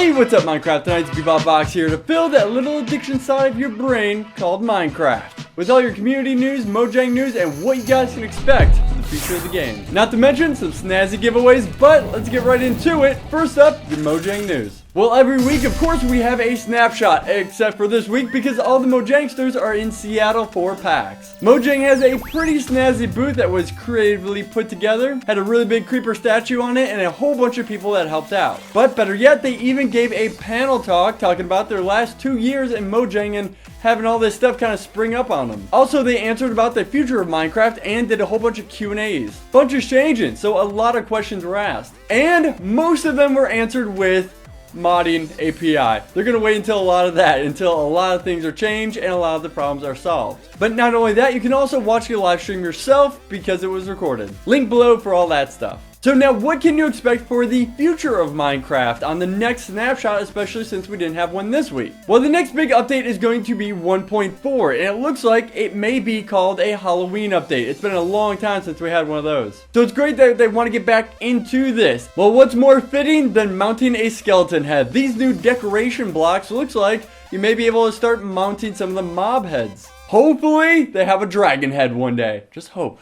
Hey, what's up Minecraft? Tonight's Bebop Box here to fill that little addiction side of your brain called Minecraft. With all your community news, Mojang news, and what you guys can expect for the future of the game. Not to mention some snazzy giveaways, but let's get right into it. First up, your Mojang news. Well, every week, of course, we have a snapshot, except for this week because all the Mojangsters are in Seattle for PAX. Mojang has a pretty snazzy booth that was creatively put together, had a really big creeper statue on it, and a whole bunch of people that helped out. But better yet, they even gave a panel talk talking about their last 2 years in Mojang and having all this stuff kind of spring up on them. Also, they answered about the future of Minecraft and did a whole bunch of Q&As. Bunch of changing, so a lot of questions were asked. And most of them were answered with modding API. They're gonna wait until a lot of things are changed and a lot of the problems are solved. But not only that, you can also watch the live stream yourself because it was recorded. Link below for all that stuff. So now what can you expect for the future of Minecraft on the next snapshot, especially since we didn't have one this week? Well, the next big update is going to be 1.4, and it looks like it may be called a Halloween update. It's been a long time since we had one of those. So it's great that they want to get back into this. Well, what's more fitting than mounting a skeleton head? These new decoration blocks looks like you may be able to start mounting some of the mob heads. Hopefully, they have a dragon head one day. Just hope.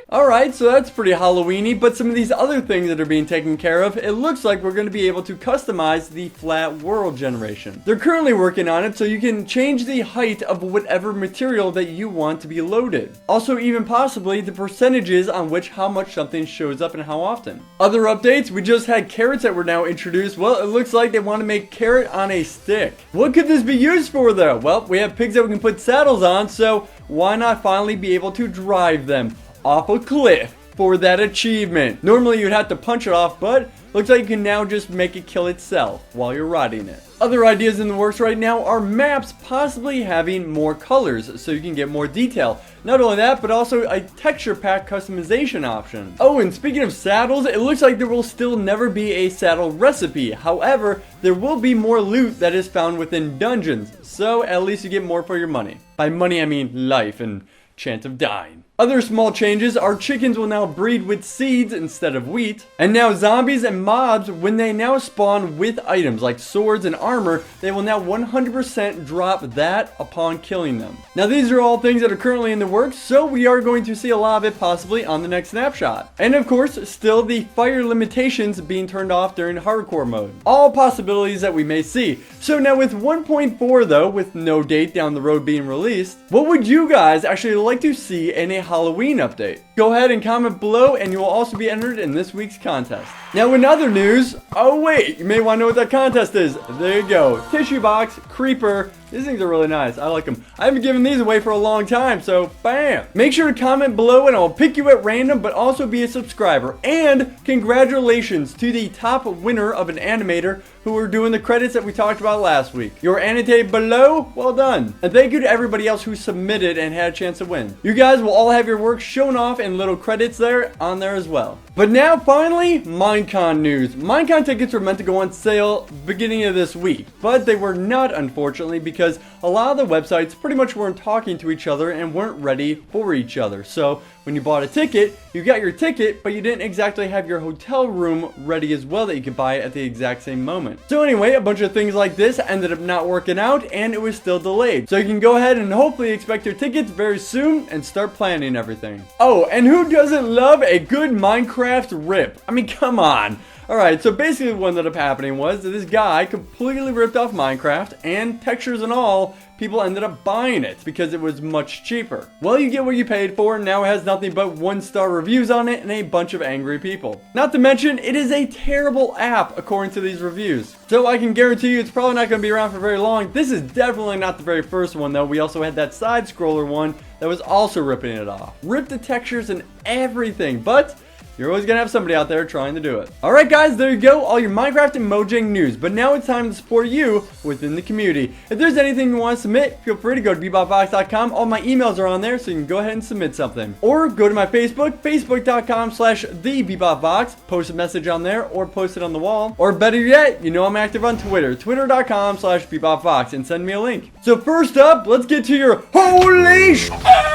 Alright, so that's pretty Halloween-y, but some of these other things that are being taken care of, it looks like we're going to be able to customize the flat world generation. They're currently working on it so you can change the height of whatever material that you want to be loaded. Also, even possibly the percentages on which how much something shows up and how often. Other updates, we just had carrots that were now introduced. Well, it looks like they want to make carrot on a stick. What could this be used for though? Well, we have pigs that we can put saddles on, so why not finally be able to drive them off a cliff for that achievement? Normally you'd have to punch it off, but looks like you can now just make it kill itself while you're riding it. Other ideas in the works right now are maps possibly having more colors so you can get more detail. Not only that, but also a texture pack customization option. Oh, and speaking of saddles, it looks like there will still never be a saddle recipe. However, there will be more loot that is found within dungeons, so at least you get more for your money. By money, I mean life and chance of dying. Other small changes are chickens will now breed with seeds instead of wheat. And now zombies and mobs, when they now spawn with items like swords and armor, they will now 100% drop that upon killing them. Now these are all things that are currently in the works, so we are going to see a lot of it possibly on the next snapshot. And of course, still the fire limitations being turned off during hardcore mode. All possibilities that we may see. So now with 1.4 though, with no date down the road being released, what would you guys actually like to see in a Halloween update? Go ahead and comment below and you will also be entered in this week's contest. Now in other news, oh wait, you may want to know what that contest is. There you go. Tissue box, creeper. These things are really nice. I like them. I haven't given these away for a long time, so bam. Make sure to comment below and I'll pick you at random, but also be a subscriber. And congratulations to the top winner of an animator who are doing the credits that we talked about last week. You're annotated below, well done. And thank you to everybody else who submitted and had a chance to win. You guys will all have your work shown off in little credits there on there as well. But now finally, Minecon news. Minecon tickets were meant to go on sale beginning of this week, but they were not, unfortunately, because a lot of the websites pretty much weren't talking to each other and weren't ready for each other. So when you bought a ticket, you got your ticket, but you didn't exactly have your hotel room ready as well that you could buy at the exact same moment. So anyway, a bunch of things like this ended up not working out and it was still delayed. So you can go ahead and hopefully expect your tickets very soon and start planning everything. Oh, and who doesn't love a good Minecraft rip? I mean, come on. Alright, so basically what ended up happening was that this guy completely ripped off Minecraft, and textures and all, people ended up buying it because it was much cheaper. Well, you get what you paid for, and now it has nothing but 1-star reviews on it and a bunch of angry people. Not to mention, it is a terrible app according to these reviews. So I can guarantee you it's probably not going to be around for very long. This is definitely not the very first one though. We also had that side scroller one that was also ripping it off. Ripped the textures and everything, but you're always going to have somebody out there trying to do it. Alright guys, there you go, all your Minecraft and Mojang news. But now it's time to support you within the community. If there's anything you want to submit, feel free to go to bebopbox.com. All my emails are on there, so you can go ahead and submit something. Or go to my Facebook, facebook.com/thebebopbox. Post a message on there, or post it on the wall. Or better yet, you know I'm active on Twitter, twitter.com/bebopbox, and send me a link. So first up, let's get to your holy sh**.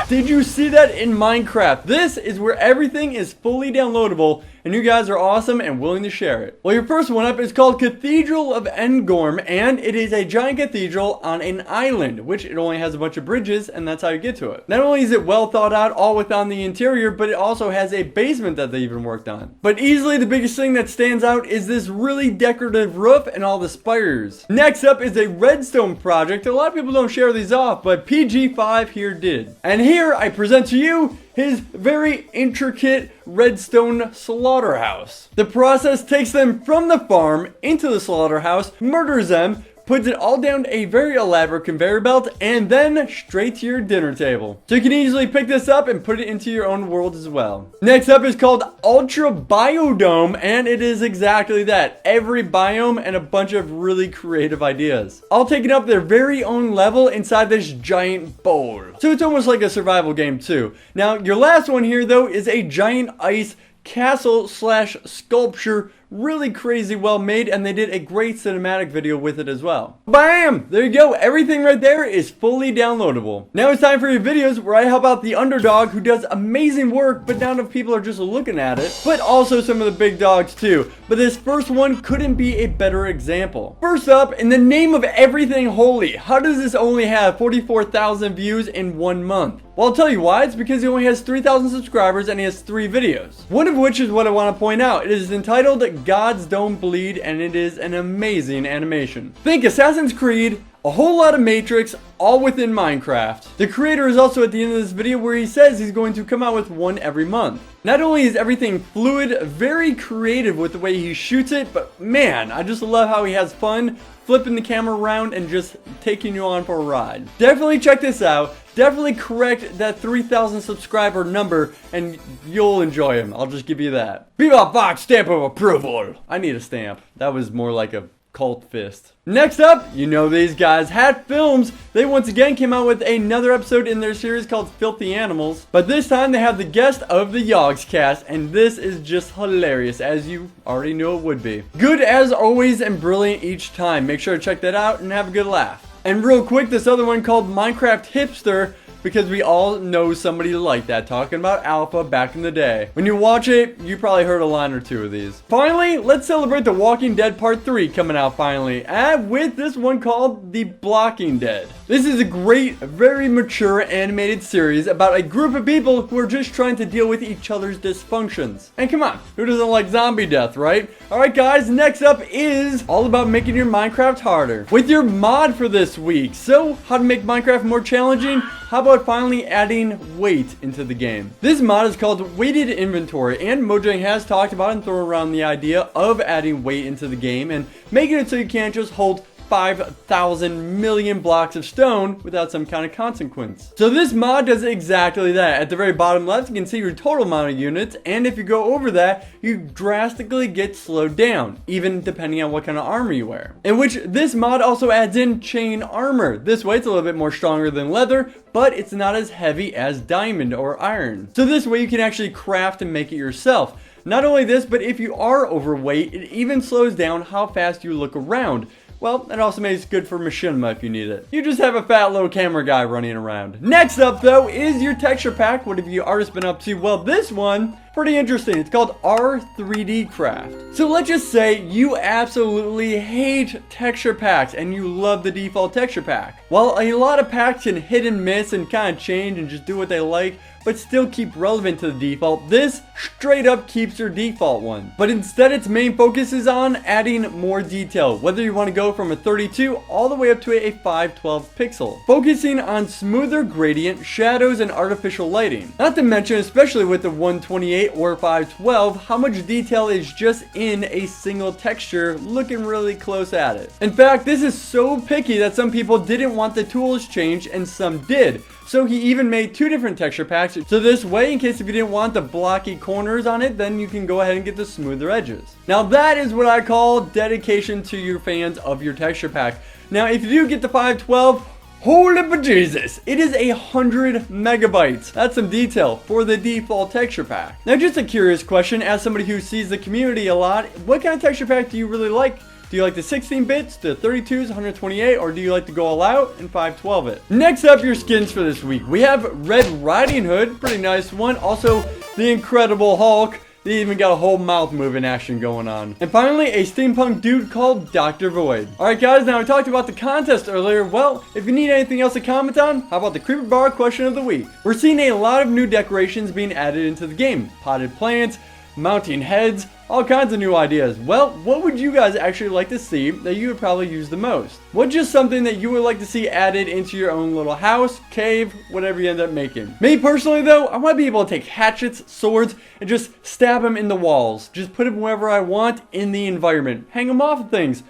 Did you see that in Minecraft? This is where everything is fully downloadable and you guys are awesome and willing to share it. Well, your first one up is called Cathedral of Endgorm, and it is a giant cathedral on an island, which it only has a bunch of bridges, and that's how you get to it. Not only is it well thought out all within the interior, but it also has a basement that they even worked on. But easily the biggest thing that stands out is this really decorative roof and all the spires. Next up is a redstone project. A lot of people don't share these off, but PG5 here did. And here I present to you his very intricate redstone slaughterhouse. The process takes them from the farm into the slaughterhouse, murders them, puts it all down a very elaborate conveyor belt, and then straight to your dinner table. So you can easily pick this up and put it into your own world as well. Next up is called Ultra Biodome, and it is exactly that. Every biome and a bunch of really creative ideas, all taken up their very own level inside this giant bowl. So it's almost like a survival game too. Now your last one here though is a giant ice castle slash sculpture, really crazy well made, and they did a great cinematic video with it as well. Bam! There you go. Everything right there is fully downloadable. Now it's time for your videos where I help out the underdog who does amazing work, but not enough people are just looking at it, but also some of the big dogs too. But this first one couldn't be a better example. First up, in the name of everything holy, how does this only have 44,000 views in 1 month? Well, I'll tell you why. It's because he only has 3,000 subscribers and he has 3 videos. One of which is what I want to point out. It is entitled Gods Don't Bleed, and it is an amazing animation. Think Assassin's Creed, a whole lot of Matrix, all within Minecraft. The creator is also at the end of this video where he says he's going to come out with one every month. Not only is everything fluid, very creative with the way he shoots it, but man, I just love how he has fun flipping the camera around and just taking you on for a ride. Definitely check this out. Definitely correct that 3,000 subscriber number and you'll enjoy him. I'll just give you that. Bebop Box stamp of approval. I need a stamp. That was more like a cult fist. Next up, you know these guys, Hat Films. They once again came out with another episode in their series called Filthy Animals, but this time they have the guest of the Yogscast, and this is just hilarious, as you already knew it would be. Good as always and brilliant each time. Make sure to check that out and have a good laugh. And real quick, this other one called Minecraft Hipster, because we all know somebody like that talking about alpha back in the day. When you watch it, you probably heard a line or two of these. Finally, let's celebrate The Walking Dead Part 3 coming out finally, and with this one called The Blocking Dead. This is a great, very mature animated series about a group of people who are just trying to deal with each other's dysfunctions. And come on, who doesn't like zombie death, right? Alright guys, next up is all about making your Minecraft harder with your mod for this week. So, how to make Minecraft more challenging? How about finally adding weight into the game? This mod is called Weighted Inventory, and Mojang has talked about and thrown around the idea of adding weight into the game and making it so you can't just hold 5,000 million blocks of stone without some kind of consequence. So this mod does exactly that. At the very bottom left, you can see your total amount of units, and if you go over that, you drastically get slowed down, even depending on what kind of armor you wear. In which this mod also adds in chain armor. This way it's a little bit more stronger than leather, but it's not as heavy as diamond or iron. So this way you can actually craft and make it yourself. Not only this, but if you are overweight, it even slows down how fast you look around. Well, it also makes it good for machinima if you need it. You just have a fat little camera guy running around. Next up though is your texture pack. What have you artists been up to? Well, this one, pretty interesting. It's called R3D Craft. So let's just say you absolutely hate texture packs and you love the default texture pack. While a lot of packs can hit and miss and kind of change and just do what they like, but still keep relevant to the default, this straight up keeps your default one. But instead its main focus is on adding more detail, whether you want to go from a 32 all the way up to a 512 pixel, focusing on smoother gradient, shadows, and artificial lighting. Not to mention, especially with the 128 or 512, how much detail is just in a single texture looking really close at it. In fact, this is so picky that some people didn't want the tools changed and some did. So he even made 2 different texture packs. So this way, in case if you didn't want the blocky corners on it, then you can go ahead and get the smoother edges. Now that is what I call dedication to your fans of your texture pack. Now if you do get the 512, holy bejesus, it is 100 megabytes. That's some detail for the default texture pack. Now just a curious question, as somebody who sees the community a lot, what kind of texture pack do you really like? Do you like the 16 bits, the 32s, 128, or do you like to go all out and 512 it? Next up, your skins for this week. We have Red Riding Hood, pretty nice one. Also, the Incredible Hulk. They even got a whole mouth moving action going on. And finally, a steampunk dude called Dr. Void. Alright guys, now we talked about the contest earlier. Well, if you need anything else to comment on, how about the Creeper Bar question of the week? We're seeing a lot of new decorations being added into the game. Potted plants, mounting heads, all kinds of new ideas. Well, what would you guys actually like to see that you would probably use the most? What's just something that you would like to see added into your own little house, cave, whatever you end up making? Me personally though, I want to be able to take hatchets, swords, and just stab them in the walls. Just put them wherever I want in the environment. Hang them off of things.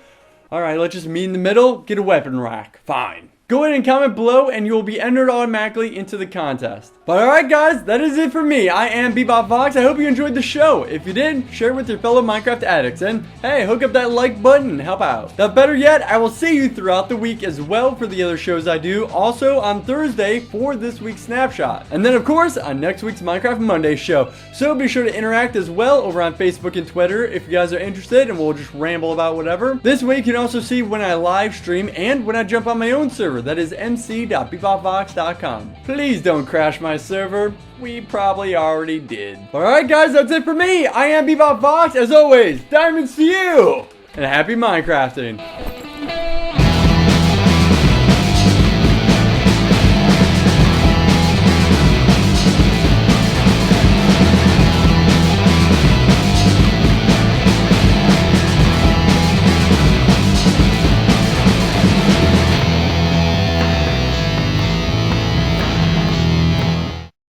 Alright, let's just meet in the middle, get a weapon rack. Fine. Go ahead and comment below and you will be entered automatically into the contest. But alright guys, that is it for me. I am Bebop Fox. I hope you enjoyed the show. If you did, share it with your fellow Minecraft addicts. And hey, hook up that like button and help out. Now better yet, I will see you throughout the week as well for the other shows I do. Also on Thursday for this week's snapshot. And then of course on next week's Minecraft Monday show. So be sure to interact as well over on Facebook and Twitter if you guys are interested and we'll just ramble about whatever. This way you can also see when I live stream and when I jump on my own server. That is mc.bebopfox.com. Please don't crash my server. We probably already did. Alright guys, that's it for me. I am Bebop Fox. As always, diamonds to you. And happy Minecrafting.